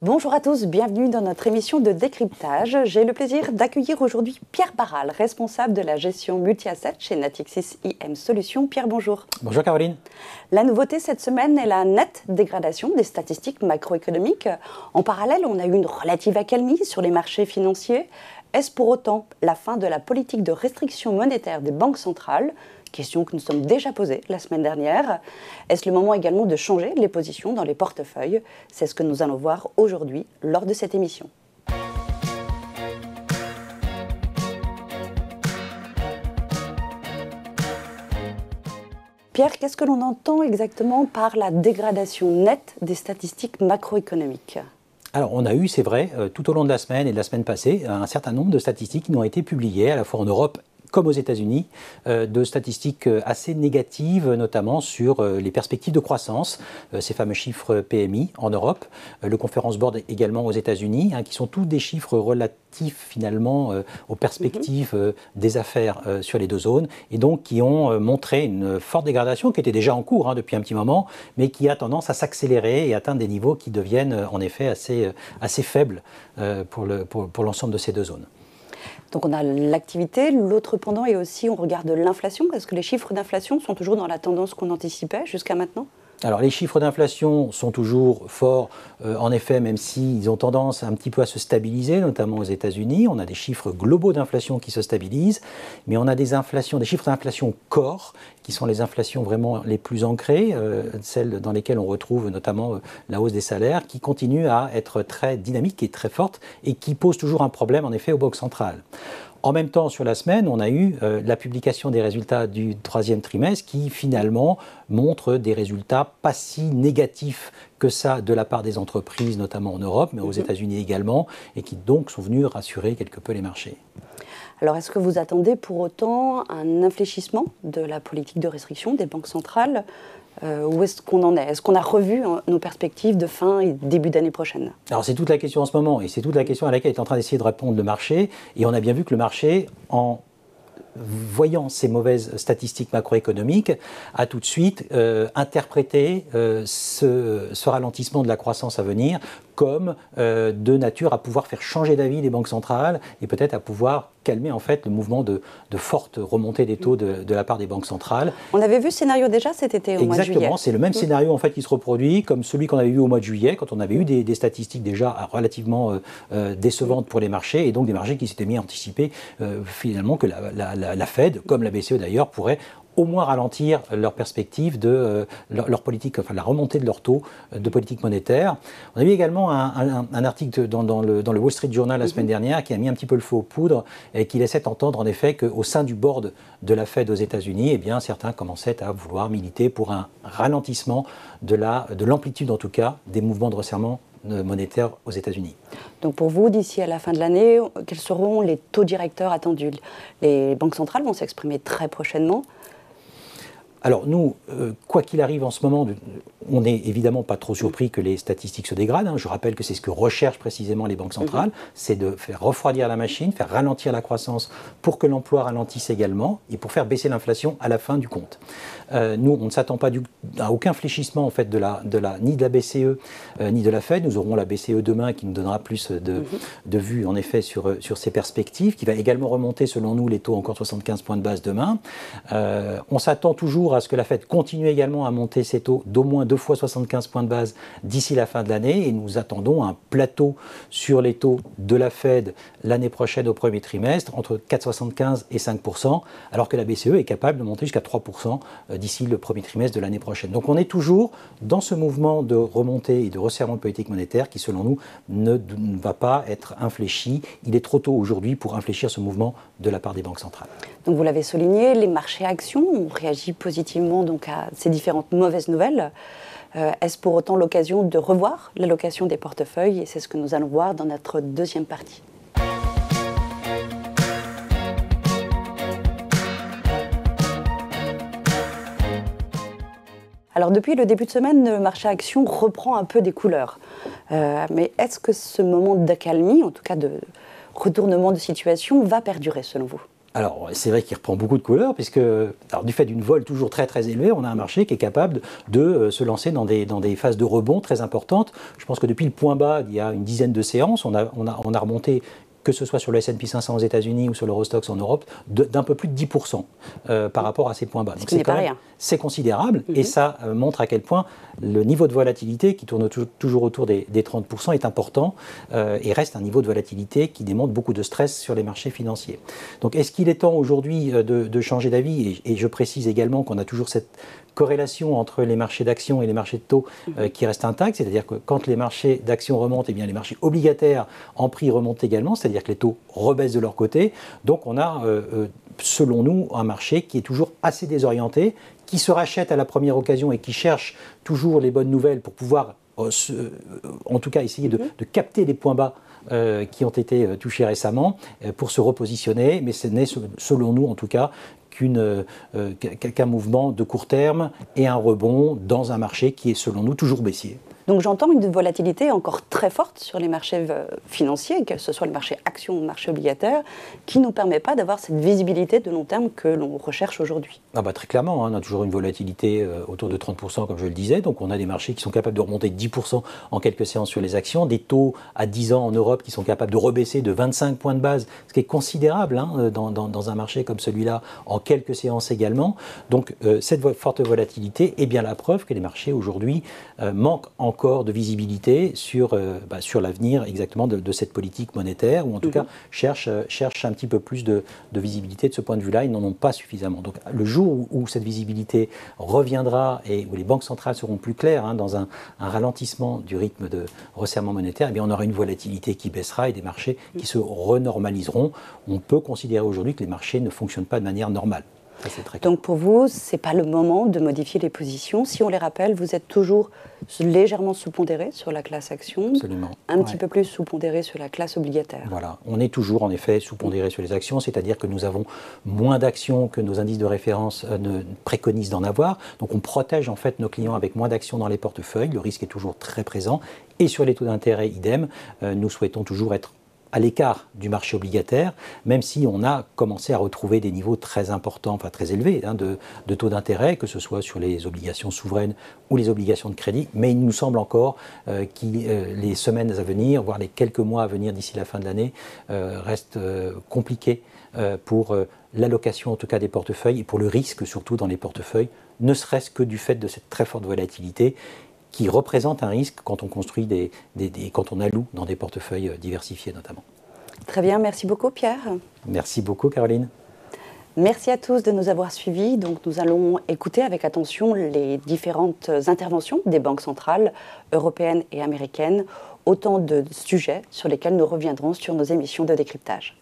Bonjour à tous, bienvenue dans notre émission de décryptage. J'ai le plaisir d'accueillir aujourd'hui Pierre Barral, responsable de la gestion multi-asset chez Natixis IM Solutions. Pierre, bonjour. Bonjour Caroline. La nouveauté cette semaine est la nette dégradation des statistiques macroéconomiques. En parallèle, on a eu une relative accalmie sur les marchés financiers. Est-ce pour autant la fin de la politique de restriction monétaire des banques centrales ? Question que nous sommes déjà posées la semaine dernière. Est-ce le moment également de changer les positions dans les portefeuilles? C'est ce que nous allons voir aujourd'hui lors de cette émission. Pierre, qu'est-ce que l'on entend exactement par la dégradation nette des statistiques macroéconomiques ? Alors on a eu, c'est vrai, tout au long de la semaine et de la semaine passée, un certain nombre de statistiques qui ont été publiées à la fois en Europe comme aux États-Unis, de statistiques assez négatives, notamment sur les perspectives de croissance, ces fameux chiffres PMI en Europe, le Conference Board également aux États-Unis, qui sont tous des chiffres relatifs finalement aux perspectives des affaires sur les deux zones, et donc qui ont montré une forte dégradation qui était déjà en cours depuis un petit moment, mais qui a tendance à s'accélérer et atteindre des niveaux qui deviennent en effet assez faibles pour l'ensemble de ces deux zones. Donc on a l'activité, l'autre pendant est aussi, on regarde l'inflation. Est-ce que les chiffres d'inflation sont toujours dans la tendance qu'on anticipait jusqu'à maintenant ? Alors les chiffres d'inflation sont toujours forts, en effet, même s'ils ont tendance un petit peu à se stabiliser, notamment aux États-Unis. On a des chiffres globaux d'inflation qui se stabilisent, mais on a des chiffres d'inflation core, qui sont les inflations vraiment les plus ancrées, celles dans lesquelles on retrouve notamment la hausse des salaires, qui continuent à être très dynamiques et très fortes, et qui posent toujours un problème, en effet, aux banques centrales. En même temps, sur la semaine, on a eu la publication des résultats du troisième trimestre qui, finalement, montre des résultats pas si négatifs que ça de la part des entreprises, notamment en Europe, mais aux États-Unis également, et qui donc sont venus rassurer quelque peu les marchés. Alors, est-ce que vous attendez pour autant un infléchissement de la politique de restriction des banques centrales ? Où est-ce qu'on en est ? Est-ce qu'on a revu nos perspectives de fin et début d'année prochaine ? Alors c'est toute la question en ce moment, et c'est toute la question à laquelle est en train d'essayer de répondre le marché, et on a bien vu que le marché, en voyant ces mauvaises statistiques macroéconomiques, a tout de suite interprété ce ralentissement de la croissance à venir comme de nature à pouvoir faire changer d'avis les banques centrales et peut-être à pouvoir calmer en fait le mouvement de forte remontée des taux de la part des banques centrales. On avait vu ce scénario déjà cet été au mois de juillet. Exactement, c'est le même scénario en fait qui se reproduit comme celui qu'on avait vu au mois de juillet quand on avait eu des statistiques déjà relativement décevantes pour les marchés et donc des marchés qui s'étaient mis à anticiper finalement que la Fed, comme la BCE d'ailleurs, pourrait au moins ralentir leur perspective de leur politique, enfin la remontée de leur taux de politique monétaire. On a vu également un article dans le Wall Street Journal la semaine dernière qui a mis un petit peu le feu aux poudres et qui laissait entendre en effet qu'au sein du board de la Fed aux États-Unis, eh bien, certains commençaient à vouloir militer pour un ralentissement de l'amplitude en tout cas des mouvements de resserrement monétaire aux États-Unis. Donc pour vous, d'ici à la fin de l'année, quels seront les taux directeurs attendus ? Les banques centrales vont s'exprimer très prochainement. Alors nous, quoi qu'il arrive en ce moment, on n'est évidemment pas trop surpris que les statistiques se dégradent. Je rappelle que c'est ce que recherchent précisément les banques centrales, c'est de faire refroidir la machine, faire ralentir la croissance pour que l'emploi ralentisse également et pour faire baisser l'inflation à la fin du compte. Nous, on ne s'attend pas à aucun fléchissement en fait ni de la BCE ni de la Fed. Nous aurons la BCE demain qui nous donnera plus de vues en effet sur ces perspectives, qui va également remonter selon nous les taux encore 75 points de base demain. On s'attend toujours à ce que la Fed continue également à monter ses taux d'au moins 2 fois 75 points de base d'ici la fin de l'année et nous attendons un plateau sur les taux de la Fed l'année prochaine au premier trimestre entre 4,75 et 5%, alors que la BCE est capable de monter jusqu'à 3% d'ici le premier trimestre de l'année prochaine. Donc on est toujours dans ce mouvement de remontée et de resserrement de politique monétaire qui, selon nous, ne va pas être infléchi. Il est trop tôt aujourd'hui pour infléchir ce mouvement de la part des banques centrales. Donc vous l'avez souligné, les marchés actions ont réagi positivement donc, à ces différentes mauvaises nouvelles. Est-ce pour autant l'occasion de revoir l'allocation des portefeuilles ? Et c'est ce que nous allons voir dans notre deuxième partie. Alors depuis le début de semaine, le marché actions reprend un peu des couleurs. Mais est-ce que ce moment d'accalmie, en tout cas de retournement de situation, va perdurer selon vous ? Alors, c'est vrai qu'il reprend beaucoup de couleurs, puisque alors, du fait d'une vol toujours très très élevée, on a un marché qui est capable de se lancer dans des phases de rebond très importantes. Je pense que depuis le point bas, il y a une dizaine de séances, on a remonté, que ce soit sur le S&P 500 aux États-Unis ou sur l'Eurostoxx en Europe, d'un peu plus de 10% par rapport à ces points bas. Donc c'est pas rien. C'est considérable, et ça montre à quel point le niveau de volatilité, qui tourne toujours autour des 30%, est important et reste un niveau de volatilité qui démontre beaucoup de stress sur les marchés financiers. Donc est-ce qu'il est temps aujourd'hui de changer d'avis, et je précise également qu'on a toujours cette corrélation entre les marchés d'actions et les marchés de taux qui reste intacte, c'est-à-dire que quand les marchés d'actions remontent, eh bien les marchés obligataires en prix remontent également, c'est-à-dire que les taux rebaissent de leur côté. Donc on a, selon nous, un marché qui est toujours assez désorienté, qui se rachète à la première occasion et qui cherche toujours les bonnes nouvelles pour pouvoir, en tout cas, essayer de capter les points bas qui ont été touchés récemment pour se repositionner, mais ce n'est, selon nous en tout cas, qu'un mouvement de court terme et un rebond dans un marché qui est, selon nous, toujours baissier. Donc j'entends une volatilité encore très forte sur les marchés financiers, que ce soit le marché actions ou le marché obligataire, qui ne nous permet pas d'avoir cette visibilité de long terme que l'on recherche aujourd'hui. Ah bah très clairement, on a toujours une volatilité autour de 30%, comme je le disais. Donc on a des marchés qui sont capables de remonter de 10% en quelques séances sur les actions, des taux à 10 ans en Europe qui sont capables de rebaisser de 25 points de base, ce qui est considérable dans un marché comme celui-là, en quelques séances également. Donc cette forte volatilité est bien la preuve que les marchés aujourd'hui manquent encore de visibilité sur l'avenir exactement de cette politique monétaire, ou en tout cas cherchent un petit peu plus de visibilité de ce point de vue-là. Ils n'en ont pas suffisamment. Donc le jour où cette visibilité reviendra et où les banques centrales seront plus claires dans un ralentissement du rythme de resserrement monétaire, eh bien on aura une volatilité qui baissera et des marchés qui se renormaliseront. On peut considérer aujourd'hui que les marchés ne fonctionnent pas de manière normale. Donc pour vous, ce n'est pas le moment de modifier les positions. Si on les rappelle, vous êtes toujours légèrement sous-pondéré sur la classe action, absolument, un petit peu plus sous-pondéré sur la classe obligataire. Voilà, on est toujours en effet sous-pondéré sur les actions, c'est-à-dire que nous avons moins d'actions que nos indices de référence ne préconisent d'en avoir. Donc on protège en fait nos clients avec moins d'actions dans les portefeuilles, le risque est toujours très présent. Et sur les taux d'intérêt, idem, nous souhaitons toujours être à l'écart du marché obligataire, même si on a commencé à retrouver des niveaux très importants, enfin très élevés de taux d'intérêt, que ce soit sur les obligations souveraines ou les obligations de crédit. Mais il nous semble encore que les semaines à venir, voire les quelques mois à venir d'ici la fin de l'année, restent compliqués pour l'allocation en tout cas des portefeuilles et pour le risque surtout dans les portefeuilles, ne serait-ce que du fait de cette très forte volatilité qui représente un risque quand on construit quand on alloue dans des portefeuilles diversifiés notamment. Très bien, merci beaucoup Pierre. Merci beaucoup Caroline. Merci à tous de nous avoir suivis. Donc, nous allons écouter avec attention les différentes interventions des banques centrales européennes et américaines, autant de sujets sur lesquels nous reviendrons sur nos émissions de décryptage.